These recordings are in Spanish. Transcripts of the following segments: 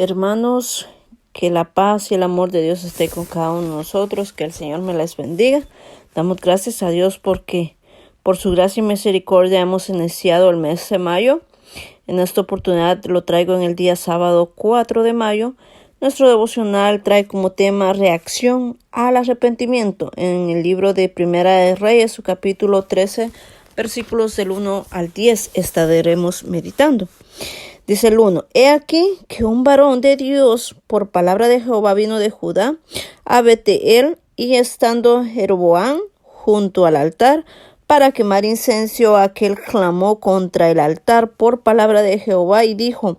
Hermanos, que la paz y el amor de Dios esté con cada uno de nosotros, que el Señor me les bendiga. Damos gracias a Dios porque por su gracia y misericordia hemos iniciado el mes de mayo. En esta oportunidad lo traigo en el día sábado 4 de mayo. Nuestro devocional trae como tema reacción al arrepentimiento. En el libro de Primera de Reyes, su capítulo 13, versículos del 1 al 10, estaremos meditando. Dice el 1, he aquí que un varón de Dios por palabra de Jehová vino de Judá a Betel, y estando Jeroboam junto al altar para quemar incienso, aquel clamó contra el altar por palabra de Jehová y dijo,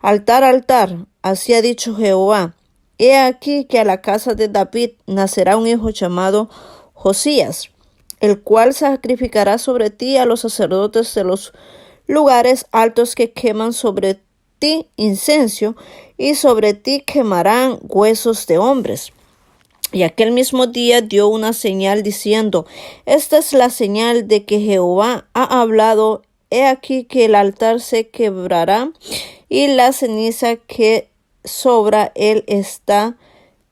altar, altar, así ha dicho Jehová, he aquí que a la casa de David nacerá un hijo llamado Josías, el cual sacrificará sobre ti a los sacerdotes de los lugares altos que queman sobre ti incienso, y sobre ti quemarán huesos de hombres. Y aquel mismo día dio una señal diciendo, esta es la señal de que Jehová ha hablado, he aquí que el altar se quebrará, y la ceniza que sobre él está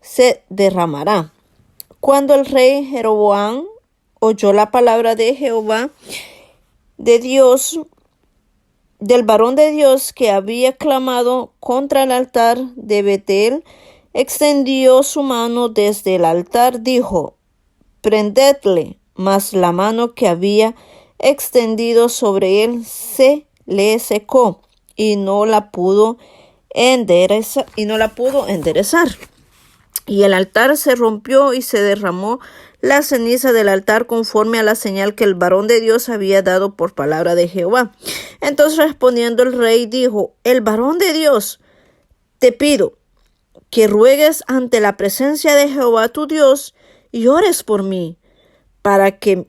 se derramará. Cuando el rey Jeroboam oyó la palabra de Jehová, de Dios, del varón de Dios que había clamado contra el altar de Betel, extendió su mano desde el altar, dijo, prendedle, mas la mano que había extendido sobre él se le secó y no la pudo enderezar. Y el altar se rompió y se derramó la ceniza del altar conforme a la señal que el varón de Dios había dado por palabra de Jehová. Entonces respondiendo el rey dijo, el varón de Dios, te pido que ruegues ante la presencia de Jehová tu Dios y ores por mí, para que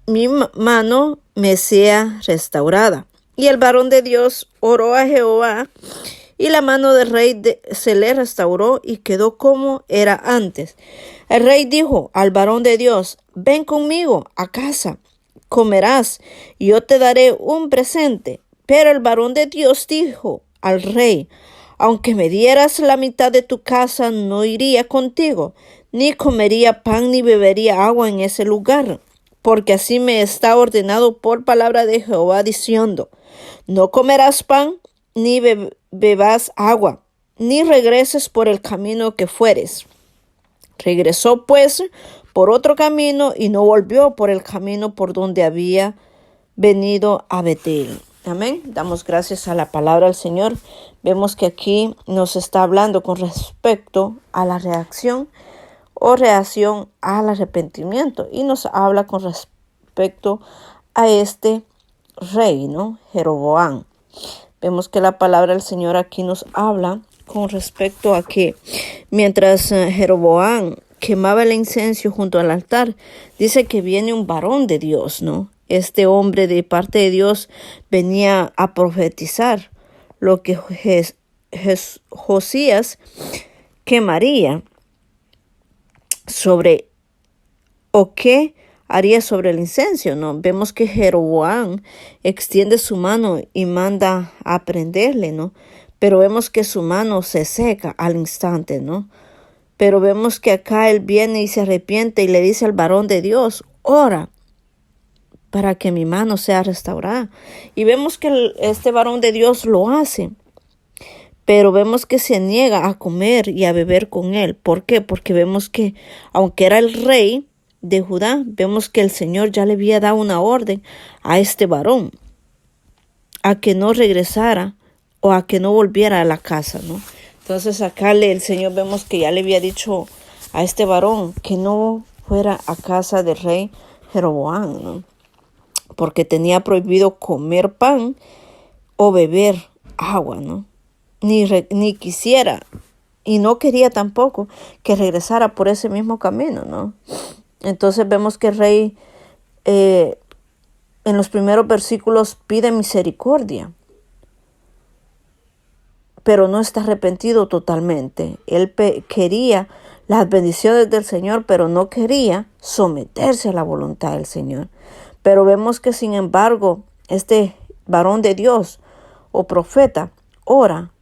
mi mano me sea restaurada. Y el varón de Dios oró a Jehová, y la mano del rey se le restauró y quedó como era antes. El rey dijo al varón de Dios, ven conmigo a casa, comerás, y yo te daré un presente. Pero el varón de Dios dijo al rey, aunque me dieras la mitad de tu casa, no iría contigo, ni comería pan ni bebería agua en ese lugar, porque así me está ordenado por palabra de Jehová diciendo, no comerás pan, ni bebas agua, ni regreses por el camino que fueres. Regresó pues por otro camino y no volvió por el camino por donde había venido a Betel. Amén. Damos gracias a la palabra del Señor. Vemos que aquí nos está hablando con respecto a la reacción o reacción al arrepentimiento. Y nos habla con respecto a este rey, ¿no? Jeroboam. Vemos que la palabra del Señor aquí nos habla con respecto a que mientras Jeroboam quemaba el incienso junto al altar, dice que viene un varón de Dios, ¿no? Este hombre de parte de Dios venía a profetizar lo que Josías quemaría sobre, o qué haría sobre el incienso, ¿no? Vemos que Jeroboam extiende su mano y manda a prenderle, ¿no? Pero vemos que su mano se seca al instante, ¿no? Pero vemos que acá él viene y se arrepiente y le dice al varón de Dios, ora para que mi mano sea restaurada. Y vemos que este varón de Dios lo hace. Pero vemos que se niega a comer y a beber con él. ¿Por qué? Porque vemos que aunque era el rey de Judá, vemos que el Señor ya le había dado una orden a este varón a que no regresara o a que no volviera a la casa, ¿no? Entonces acá el Señor vemos que ya le había dicho a este varón que no fuera a casa del rey Jeroboam, ¿no? Porque tenía prohibido comer pan o beber agua, ¿no? Ni quisiera y no quería tampoco que regresara por ese mismo camino, ¿no? Entonces vemos que el rey en los primeros versículos pide misericordia, pero no está arrepentido totalmente. Él quería las bendiciones del Señor, pero no quería someterse a la voluntad del Señor. Pero vemos que sin embargo este varón de Dios o profeta ora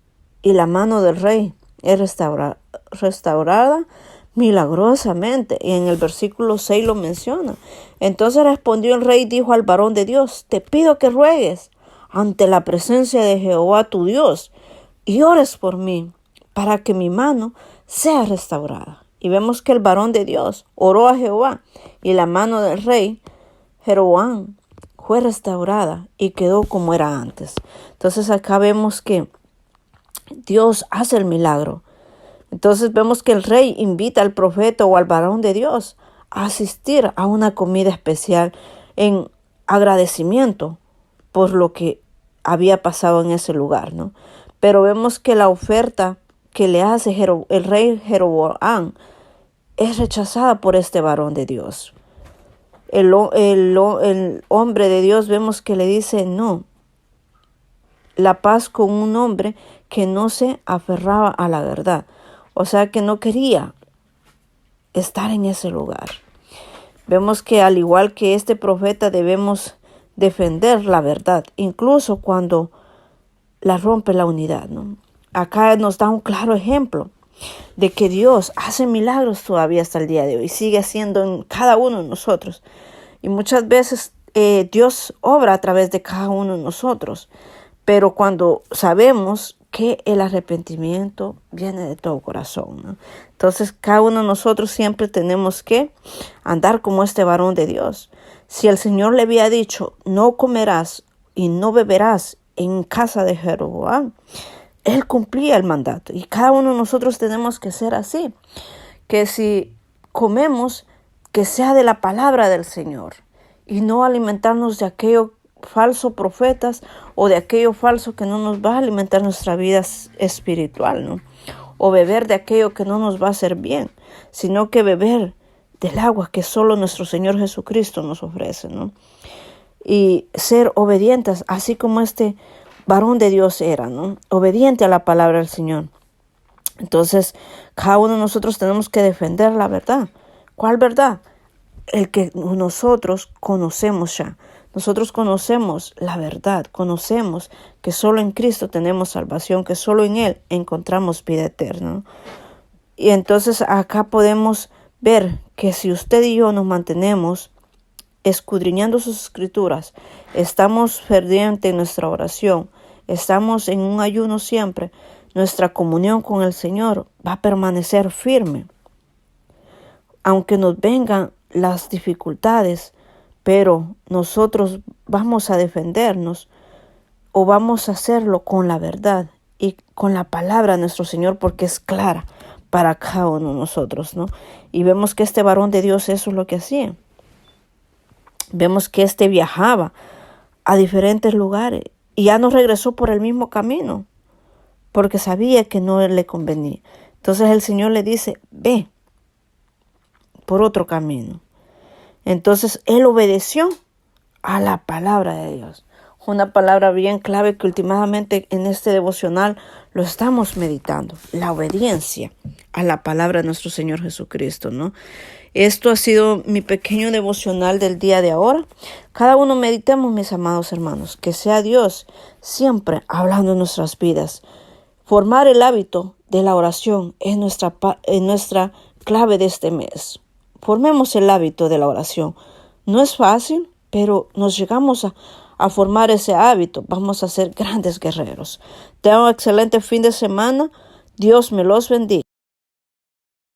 y la mano del rey es restaurada milagrosamente. Y en el versículo 6 lo menciona. Entonces respondió el rey y dijo al varón de Dios: te pido que ruegues ante la presencia de Jehová tu Dios y ores por mí para que mi mano sea restaurada. Y vemos que el varón de Dios oró a Jehová y la mano del rey Jeroboam fue restaurada y quedó como era antes. Entonces acá vemos que Dios hace el milagro. Entonces vemos que el rey invita al profeta o al varón de Dios a asistir a una comida especial en agradecimiento por lo que había pasado en ese lugar, ¿no? Pero vemos que la oferta que le hace el rey Jeroboam es rechazada por este varón de Dios. El hombre de Dios vemos que le dice no. La paz con un hombre que no se aferraba a la verdad. O sea, que no quería estar en ese lugar. Vemos que al igual que este profeta debemos defender la verdad, incluso cuando la rompe la unidad, ¿no? Acá nos da un claro ejemplo de que Dios hace milagros todavía hasta el día de hoy. Sigue haciendo en cada uno de nosotros. Y muchas veces Dios obra a través de cada uno de nosotros. Pero cuando sabemos que el arrepentimiento viene de todo corazón, ¿no? Entonces cada uno de nosotros siempre tenemos que andar como este varón de Dios. Si el Señor le había dicho, no comerás y no beberás en casa de Jeroboam, Él cumplía el mandato. Y cada uno de nosotros tenemos que ser así. Que si comemos, que sea de la palabra del Señor. Y no alimentarnos de aquellos falsos profetas o de aquello falso que no nos va a alimentar nuestra vida espiritual, ¿no? O beber de aquello que no nos va a hacer bien, sino que beber del agua que solo nuestro Señor Jesucristo nos ofrece, ¿no? Y ser obedientes, así como este varón de Dios era, ¿no? Obediente a la palabra del Señor. Entonces, cada uno de nosotros tenemos que defender la verdad. ¿Cuál verdad? El que nosotros conocemos ya. Nosotros conocemos la verdad, conocemos que solo en Cristo tenemos salvación, que solo en Él encontramos vida eterna. Y entonces acá podemos ver que si usted y yo nos mantenemos escudriñando sus escrituras, estamos fervientes en nuestra oración, estamos en un ayuno siempre, nuestra comunión con el Señor va a permanecer firme. Aunque nos vengan las dificultades, pero nosotros vamos a defendernos o vamos a hacerlo con la verdad y con la palabra de nuestro Señor, porque es clara para cada uno de nosotros, ¿no? Y vemos que este varón de Dios eso es lo que hacía. Vemos que viajaba a diferentes lugares y ya no regresó por el mismo camino, porque sabía que no le convenía. Entonces el Señor le dice, ve por otro camino. Entonces él obedeció a la palabra de Dios. Una palabra bien clave que últimamente en este devocional lo estamos meditando. La obediencia a la palabra de nuestro Señor Jesucristo, ¿no? Esto ha sido mi pequeño devocional del día de ahora. Cada uno meditemos, mis amados hermanos, que sea Dios siempre hablando en nuestras vidas. Formar el hábito de la oración es nuestra clave de este mes. Formemos el hábito de la oración. No es fácil, pero nos llegamos a formar ese hábito. Vamos a ser grandes guerreros. Tengan un excelente fin de semana. Dios me los bendiga.